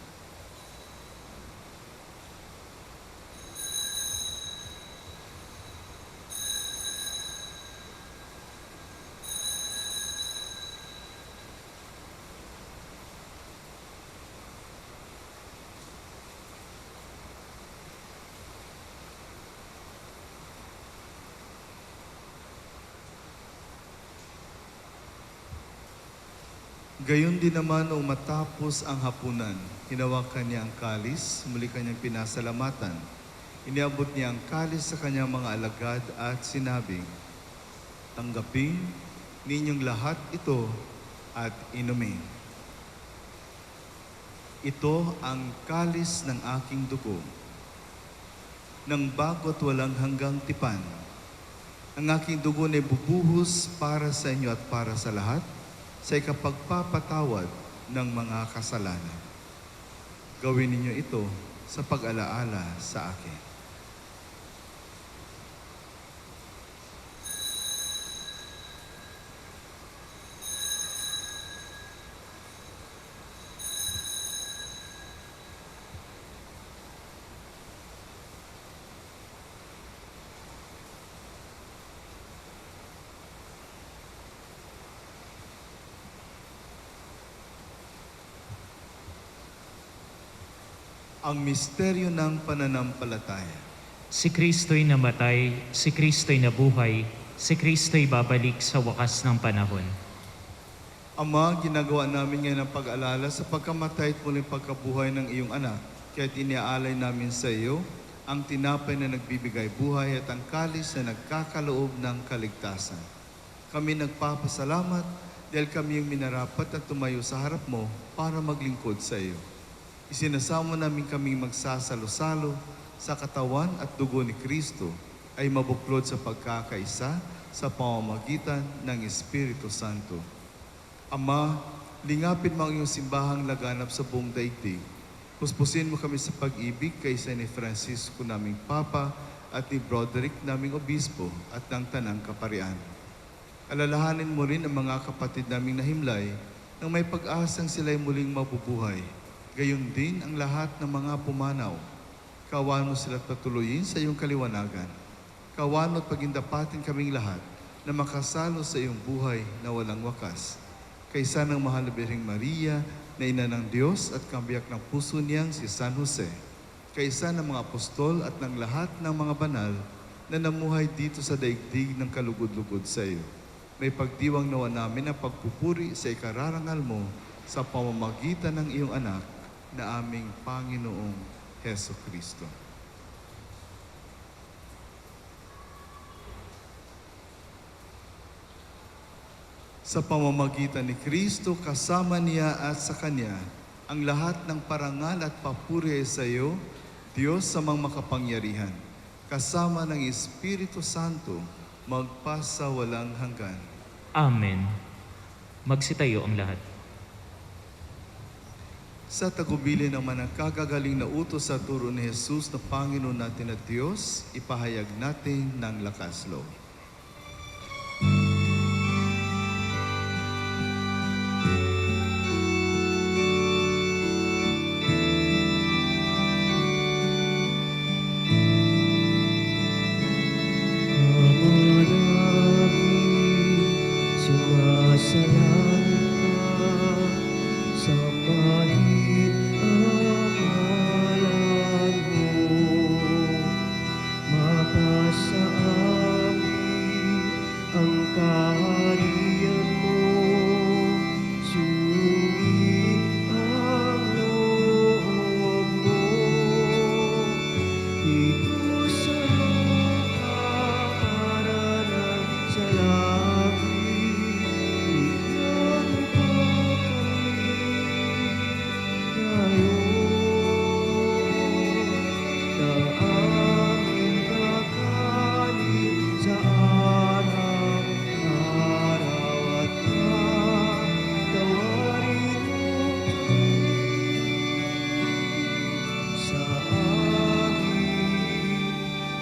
Gayon din naman nung matapos ang hapunan, hinawakan niya ang kalis, muli kanyang pinasalamatan. Iniabot niya ang kalis sa kanyang mga alagad at sinabi, "Tanggapin ninyong lahat ito at inumin. Ito ang kalis ng aking dugo, ng bago't walang hanggang tipan. Ang aking dugo na bubuhos para sa inyo at para sa lahat, sa ikapagpapatawad ng mga kasalanan. Gawin ninyo ito sa pag-alaala sa akin." Ang misteryo ng pananampalataya. Si Kristo'y namatay, si Kristo'y nabuhay, si Kristo'y babalik sa wakas ng panahon. Ama, ginagawa namin ngayon ang pag-alala sa pagkamatay at muling pagkabuhay ng iyong anak. Kaya't iniaalay namin sa iyo ang tinapay na nagbibigay buhay at ang kalis na nagkakaloob ng kaligtasan. Kami nagpapasalamat dahil kami yung minarapat at tumayo sa harap mo para maglingkod sa iyo. Isinasamo namin kaming magsasalo-salo sa katawan at dugo ni Kristo ay mabuklod sa pagkakaisa sa pamamagitan ng Espiritu Santo. Ama, lingapin mo ang iyong simbahang laganap sa buong daigdig. Puspusin mo kami sa pag-ibig kaysa ni Francisco naming Papa at ni Broderick naming Obispo at ng Tanang Kaparian. Alalahanin mo rin ang mga kapatid naming nahimlay nang may pag-asang sila'y muling mabubuhay. Gayon din ang lahat ng mga pumanaw. Kawan mo sila patuloyin sa iyong kaliwanagan. Kawan mo't pagindapatin kaming lahat na makasalo sa iyong buhay na walang wakas. Kaysa ng mahal na Birheng Maria, na ina ng Diyos at kambiyak ng puso niyang si San Jose. Kaysa ng mga apostol at ng lahat ng mga banal na namuhay dito sa daigdig ng kalugod-lugod sa iyo. May pagdiwang nawa namin ang pagpupuri sa ikararangal mo sa pamamagitan ng iyong anak na aming Panginoong Heso Kristo. Sa pamamagitan ni Kristo, kasama niya at sa Kanya, ang lahat ng parangal at papuri ay sa iyo, Diyos sa mga makapangyarihan, kasama ng Espiritu Santo, magpasa walang hanggan. Amen. Magsitayo ang lahat. Sa tagubilin naman ang kagagaling na utos sa turo ni Jesus na Panginoon natin at Diyos, ipahayag natin ng lakas loob.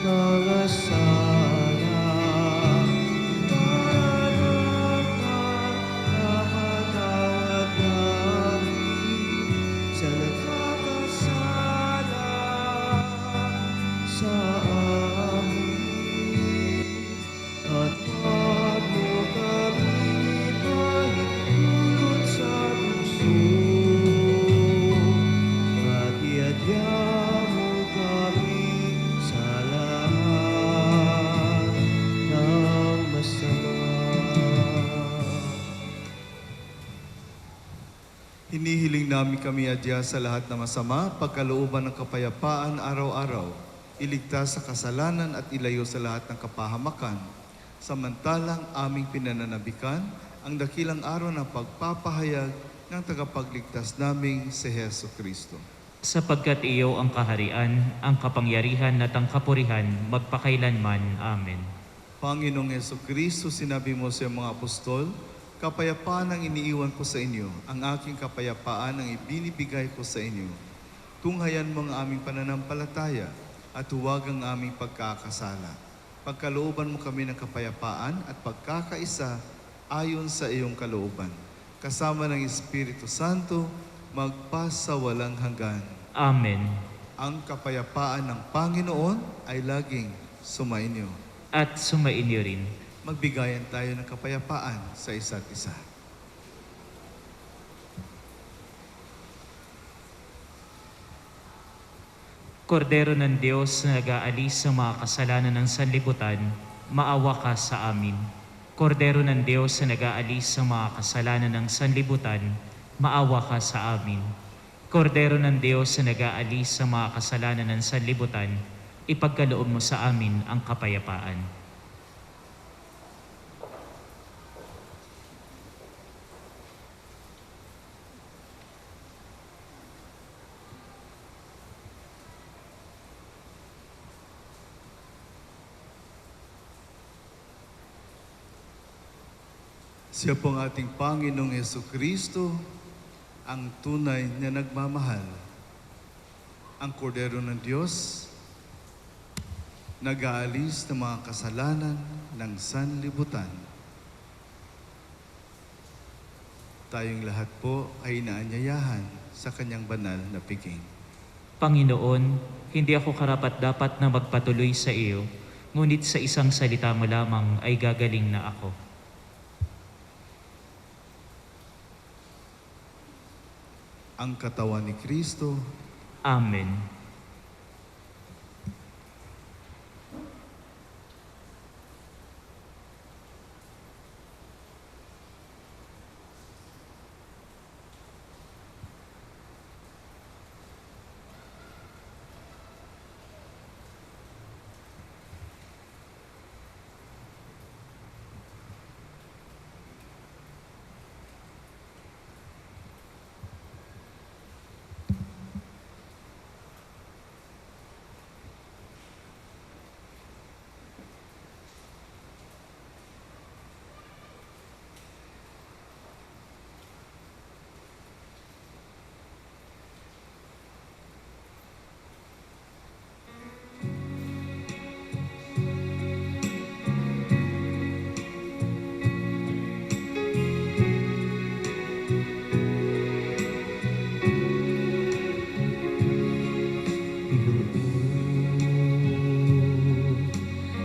mga sala. Para namin sa nakakasala sa amin. At wag mo kami ipahintulot sa bugso. At iadya mo kami sa lahat ng masama. Hinihiling namin kami adya sa lahat ng masama, pagkalooban ng kapayapaan araw-araw, iligtas sa kasalanan at ilayo sa lahat ng kapahamakan. Samantalang aming pinananabikan ang dakilang araw ng pagpapahayag ng tagapagligtas naming si Heso Kristo. Sapagkat iyo ang kaharian, ang kapangyarihan at ang kapurihan, magpakailanman. Amen. Panginoong Heso Kristo, sinabi mo sa iyong mga apostol, kapayapaan ang iniiwan ko sa inyo, ang aking kapayapaan ang ibinibigay ko sa inyo. Tunghayan mo ang aming pananampalataya at huwag ang aming pagkakasala. Pagkalooban mo kami ng kapayapaan at pagkakaisa ayon sa iyong kalooban. Kasama ng Espiritu Santo, magpasawalang hanggan. Amen. Ang kapayapaan ng Panginoon ay laging sumainyo. At sumainyo rin. Magbigayan tayo ng kapayapaan sa isa't isa. Kordero ng Diyos na nag-aalis sa mga kasalanan ng sanlibutan, maawa ka sa amin. Kordero ng Diyos na nag-aalis sa mga kasalanan ng sanlibutan, maawa ka sa amin. Kordero ng Diyos na nag-aalis sa mga kasalanan ng sanlibutan, ipagkaloob mo sa amin ang kapayapaan. Siya pong ating Panginoong Heso Kristo, ang tunay na nagmamahal. Ang Kordero ng Diyos, nag-aalis ng mga kasalanan ng sanlibutan. Tayong lahat po ay inaanyayahan sa kanyang banal na piging. Panginoon, hindi ako karapat-dapat na magpatuloy sa iyo, ngunit sa isang salita mo lamang ay gagaling na ako. Ang katawan ni Kristo, Amen.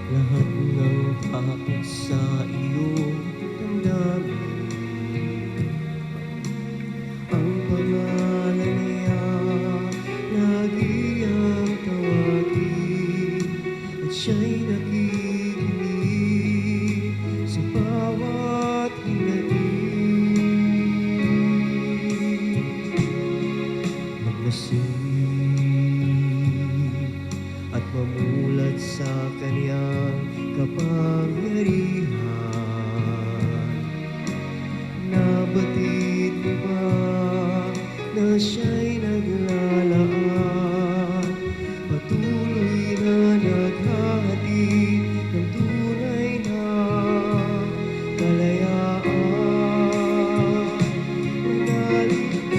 Lahat ng takot sa iyo damdamin. Ang pangalan niya lagi ang tawagin, at siya'y nakikinig sa bawat hinaing. Magmasid at mamulat sa kanyang kapangyarihan. Nabatid mo ba na siya'y naglalaan, patuloy na naghahatid ng tunay na kalayaan? Manalig ka,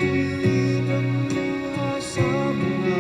iwan mo sa mga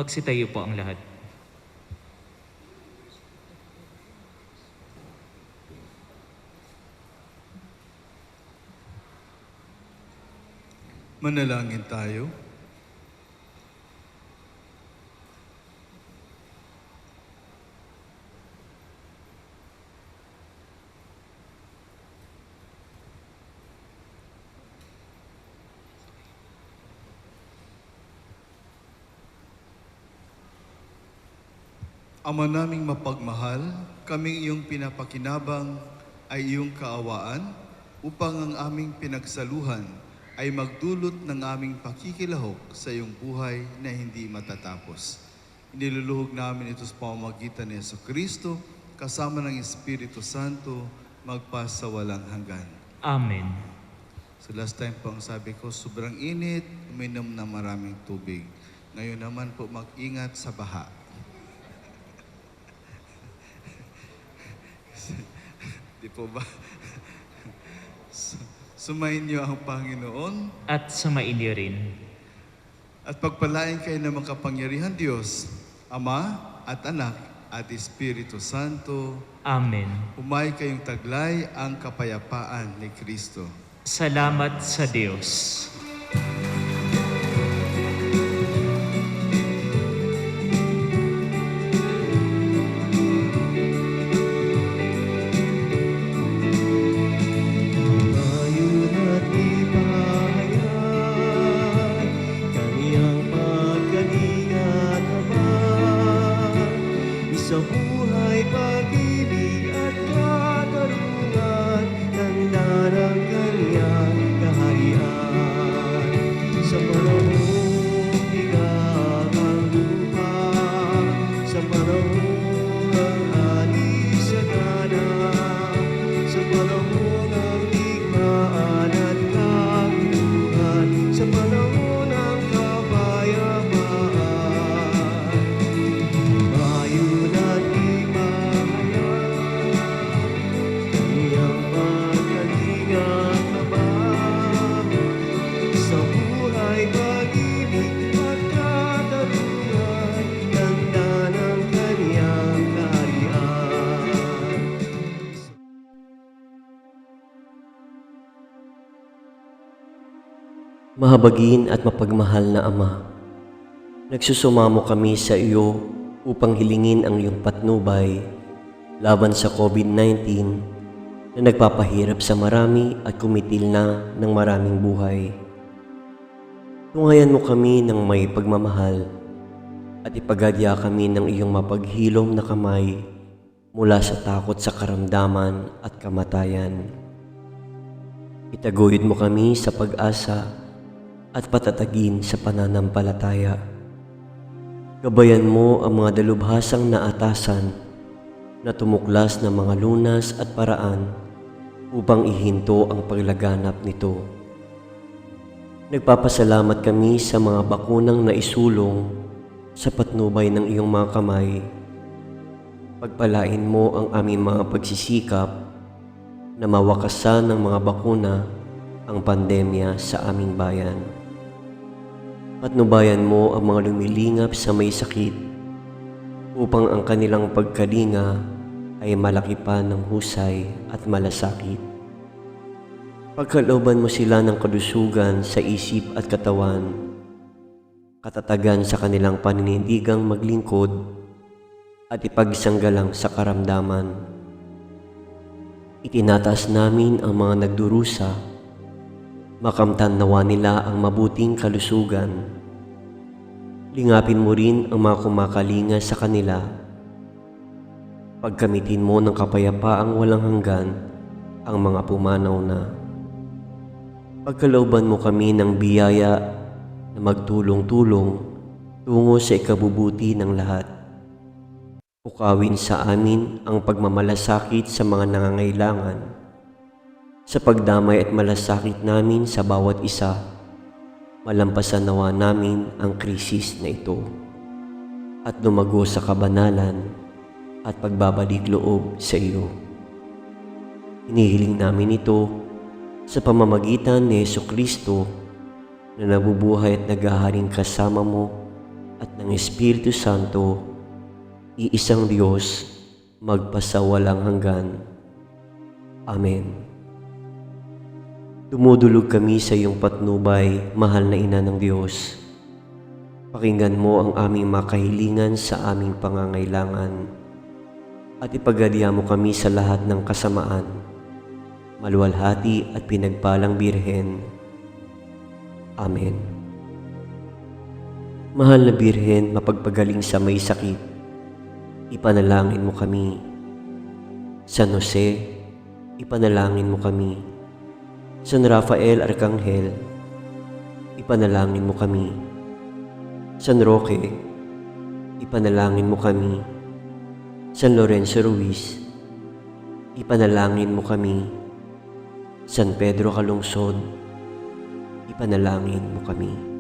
Magsitayo po ang lahat. Manalangin tayo. Ama naming mapagmahal, kaming iyong pinapakinabang ay iyong kaawaan upang ang aming pinagsaluhan ay magdulot ng aming pakikilahok sa iyong buhay na hindi matatapos. Iniluluhog namin ito sa pamamagitan ni Jesucristo kasama ng Espiritu Santo magpa sa walang hanggan. Amen. So last time po ang sabi ko, sobrang init, uminom na maraming tubig. Ngayon naman po mag-ingat sa baha. Di po ba? Sumayin niyo ang Panginoon At sumainyo rin. at pagpalain kayo ng makapangyarihan Diyos, Ama at Anak at Espiritu Santo. Amen. Umay kayong taglay ang kapayapaan ni Kristo. Salamat sa Diyos. Ngayon at ipahayag kaniyang pagkalingat Ama, isang buhay, pag-ibig at katarungan, tanda ng kaniyang kaharian. Sa panahong bigat ang lupa, sa panahong ang alis at hanap, sa panahon ng digmaan at kaguluhan, sa panahon ng kapayapaan. Ngayon at ipahayag kaniyang pagkalingat Ama, sa buhay, pag-ibig at katarungan, tanda ng kaniyang kaharian. Mahabagin at mapagmahal na Ama, nagsusumamo kami sa iyo upang hilingin ang iyong patnubay laban sa COVID-19 na nagpapahirap sa marami at kumitil na ng maraming buhay. Tungayan mo kami ng may pagmamahal at ipagadya kami ng iyong mapaghilom na kamay mula sa takot sa karamdaman at kamatayan. Itaguyod mo kami sa pag-asa at patatagin sa pananampalataya. Gabayan mo ang mga dalubhasang naatasan na tumuklas ng mga lunas at paraan upang ihinto ang paglaganap nito. Nagpapasalamat kami sa mga bakunang naisulong sa patnubay ng iyong mga kamay. Pagpalain mo ang aming mga pagsisikap na mawakasan ng mga bakuna ang pandemya sa aming bayan. Patnubayan mo ang mga lumilingap sa may sakit upang ang kanilang pagkalinga ay malaki pa ng husay at malasakit. Pagkalooban mo sila ng kalusugan sa isip at katawan, katatagan sa kanilang paninindigang maglingkod at ipagsanggalang sa karamdaman. Itinataas namin ang mga nagdurusa, makamtan nawa nila ang mabuting kalusugan. Lingapin mo rin ang mga kumakalinga sa kanila. Pagkamitin mo ng kapayapaang walang hanggan ang mga pumanaw na. Pagkalooban mo kami ng biyaya na magtulong-tulong tungo sa ikabubuti ng lahat. Pukawin sa amin ang pagmamalasakit sa mga nangangailangan. Sa pagdamay at malasakit namin sa bawat isa, malampasan nawa namin ang krisis na ito at lumago sa kabanalan at pagbabalik loob sa iyo. Hinihiling namin ito sa pamamagitan ni Jesucristo na nabubuhay at naghaharing kasama mo at ng Espiritu Santo, iisang Diyos, magpasawalang hanggan. Amen. Dumudulog kami sa iyong patnubay, mahal na Ina ng Diyos. Pakinggan mo ang aming makahilingan sa aming pangangailangan at ipagadya mo kami sa lahat ng kasamaan. Maluwalhati at pinagpalang Birhen. Amen. Mahal na Birhen, mapagpagaling sa may sakit, ipanalangin mo kami. San Jose, ipanalangin mo kami. San Rafael Arcangel, ipanalangin mo kami. San Roque, ipanalangin mo kami. San Lorenzo Ruiz, ipanalangin mo kami. San Pedro Calungsod, ipanalangin mo kami.